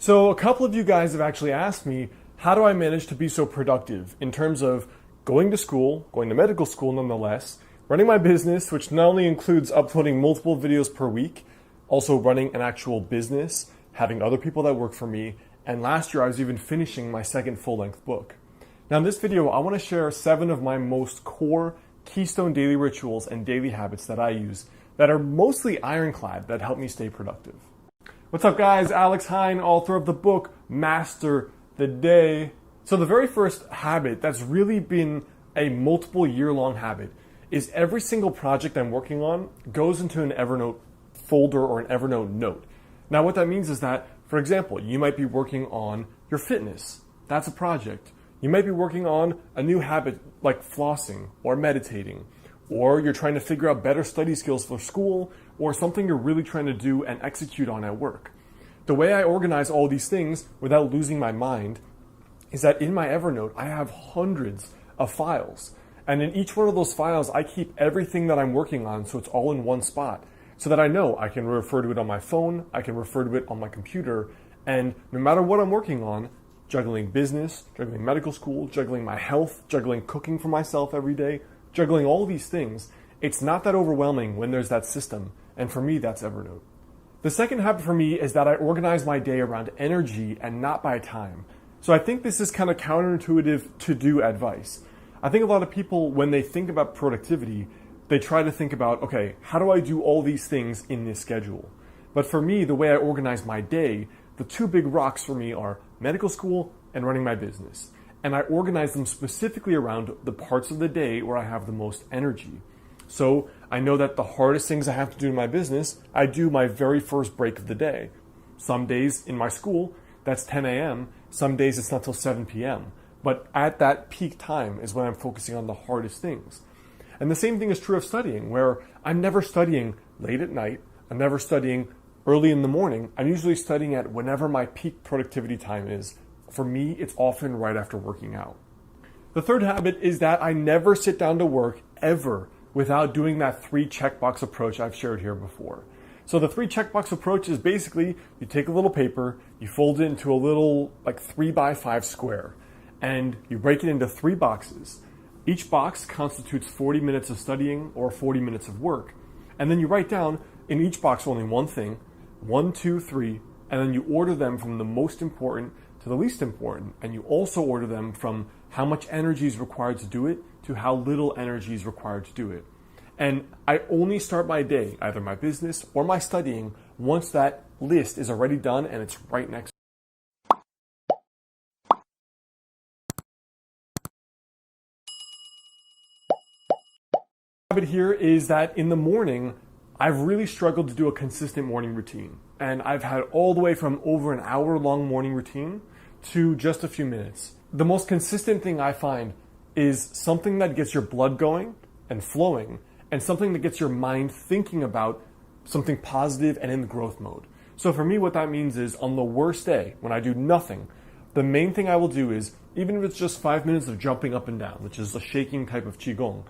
So a couple of you guys have actually asked me, how do I manage to be so productive in terms of going to school, going to medical school nonetheless, running my business, which not only includes uploading multiple videos per week, also running an actual business, having other people that work for me, and last year I was even finishing my second full-length book. Now in this video, I want to share 7 of my most core keystone daily rituals and daily habits that I use that are mostly ironclad that help me stay productive. What's up guys, Alex Hine, author of the book, Master the Day. So the very first habit that's really been a multiple year-long habit is every single project I'm working on goes into an Evernote folder or an Evernote note. Now what that means is that, for example, you might be working on your fitness. That's a project. You might be working on a new habit like flossing or meditating, or you're trying to figure out better study skills for school, or something you're really trying to do and execute on at work. The way I organize all these things without losing my mind is that in my Evernote, I have hundreds of files. And in each one of those files, I keep everything that I'm working on so it's all in one spot, so that I know I can refer to it on my phone, I can refer to it on my computer, and no matter what I'm working on, juggling business, juggling medical school, juggling my health, juggling cooking for myself every day, juggling all these things, it's not that overwhelming when there's that system, and for me, that's Evernote. The second habit for me is that I organize my day around energy and not by time. So I think this is kind of counterintuitive to do advice. I think a lot of people, when they think about productivity, they try to think about, okay, how do I do all these things in this schedule? But for me, the way I organize my day, the 2 big rocks for me are medical school and running my business. And I organize them specifically around the parts of the day where I have the most energy. So I know that the hardest things I have to do in my business, I do my very first break of the day. Some days in my school, that's 10 a.m. Some days it's not till 7 p.m. But at that peak time is when I'm focusing on the hardest things. And the same thing is true of studying, where I'm never studying late at night. I'm never studying early in the morning. I'm usually studying at whenever my peak productivity time is. For me, it's often right after working out. The third habit is that I never sit down to work ever without doing that 3 checkbox approach I've shared here before. So the 3 checkbox approach is basically you take a little paper, you fold it into a little like 3x5 square, and you break it into 3 boxes. Each box constitutes 40 minutes of studying or 40 minutes of work. And then you write down in each box only one thing, 1, 2, 3, and then you order them from the most important to the least important. And you also order them from how much energy is required to do it to how little energy is required to do it. And I only start my day, either my business or my studying, once that list is already done and it's right next. Habit here is that in the morning, I've really struggled to do a consistent morning routine. And I've had all the way from over an hour-long morning routine to just a few minutes. The most consistent thing I find is something that gets your blood going and flowing, and something that gets your mind thinking about something positive and in growth mode. So for me, what that means is on the worst day, when I do nothing, the main thing I will do is, even if it's just 5 minutes of jumping up and down, which is a shaking type of Qigong,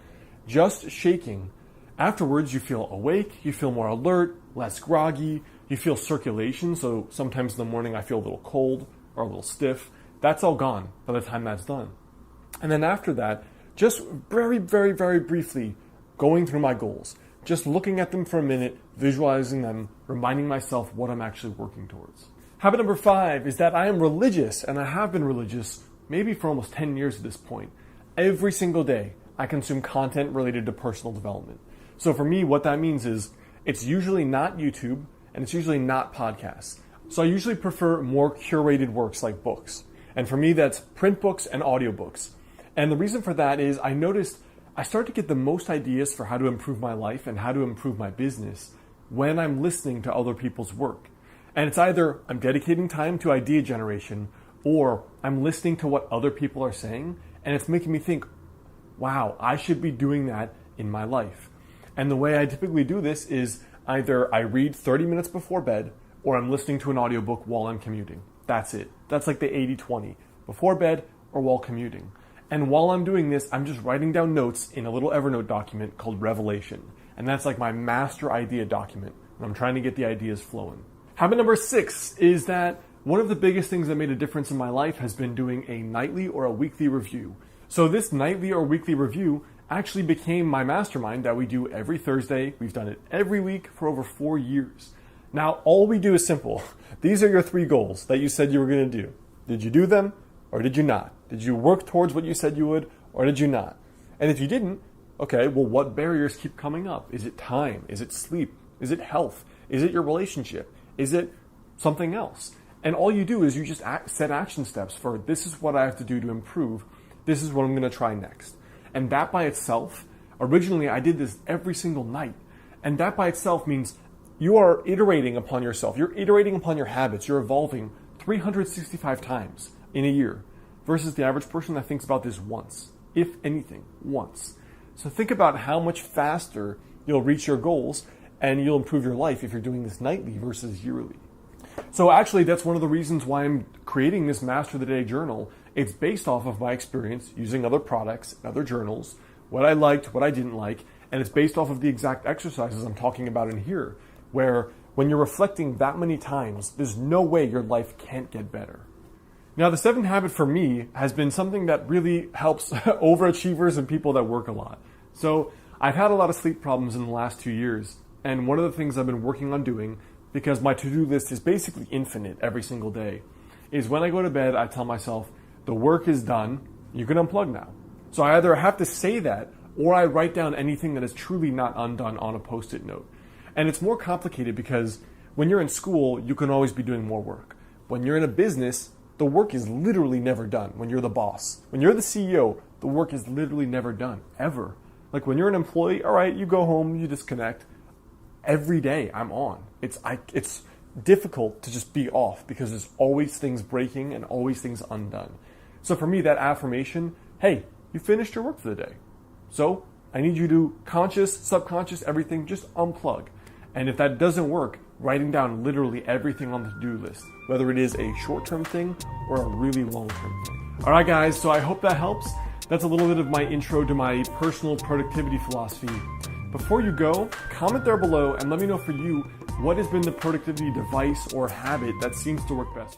just shaking, afterwards you feel awake, you feel more alert, less groggy, you feel circulation, so sometimes in the morning I feel a little cold or a little stiff. That's all gone by the time that's done. And then after that, just very, very, very briefly going through my goals, just looking at them for a minute, visualizing them, reminding myself what I'm actually working towards. Habit number 5 is that I am religious, and I have been religious maybe for almost 10 years at this point. Every single day, I consume content related to personal development. So for me, what that means is it's usually not YouTube, and it's usually not podcasts. So I usually prefer more curated works like books. And for me, that's print books and audiobooks. And the reason for that is I noticed I start to get the most ideas for how to improve my life and how to improve my business when I'm listening to other people's work. And it's either I'm dedicating time to idea generation, or I'm listening to what other people are saying, and it's making me think, wow, I should be doing that in my life. And the way I typically do this is either I read 30 minutes before bed, or I'm listening to an audiobook while I'm commuting. That's it. That's like the 80-20, before bed or while commuting. And while I'm doing this, I'm just writing down notes in a little Evernote document called Revelation. And that's like my master idea document. And I'm trying to get the ideas flowing. Habit number 6 is that one of the biggest things that made a difference in my life has been doing a nightly or a weekly review. So this nightly or weekly review actually became my mastermind that we do every Thursday. We've done it every week for over 4 years. Now, all we do is simple. These are your 3 goals that you said you were going to do. Did you do them or did you not? Did you work towards what you said you would or did you not? And if you didn't, okay, well, what barriers keep coming up? Is it time? Is it sleep? Is it health? Is it your relationship? Is it something else? And all you do is you just set action steps for this is what I have to do to improve. This is what I'm going to try next. And that by itself, originally I did this every single night. And that by itself means you are iterating upon yourself. You're iterating upon your habits. You're evolving 365 times in a year versus the average person that thinks about this once, if anything, once. So think about how much faster you'll reach your goals and you'll improve your life if you're doing this nightly versus yearly. So actually, that's one of the reasons why I'm creating this Master the Day journal. It's based off of my experience using other products, other journals, what I liked, what I didn't like, and it's based off of the exact exercises I'm talking about in here, where when you're reflecting that many times, there's no way your life can't get better. Now, the 7th habit for me has been something that really helps overachievers and people that work a lot. So I've had a lot of sleep problems in the last 2 years, and one of the things I've been working on doing, because my to-do list is basically infinite every single day, is when I go to bed, I tell myself, the work is done, you can unplug now. So I either have to say that, or I write down anything that is truly not undone on a Post-it note. And it's more complicated because when you're in school, you can always be doing more work. When you're in a business, the work is literally never done when you're the boss. When you're the CEO, the work is literally never done, ever. Like when you're an employee, all right, you go home, you disconnect. Every day I'm on. It's difficult to just be off because there's always things breaking and always things undone. So for me, that affirmation, hey, you finished your work for the day. So I need you to conscious, subconscious, everything, just unplug. And if that doesn't work, writing down literally everything on the to-do list, whether it is a short-term thing or a really long-term thing. All right, guys, so I hope that helps. That's a little bit of my intro to my personal productivity philosophy. Before you go, comment there below and let me know for you what has been the productivity device or habit that seems to work best.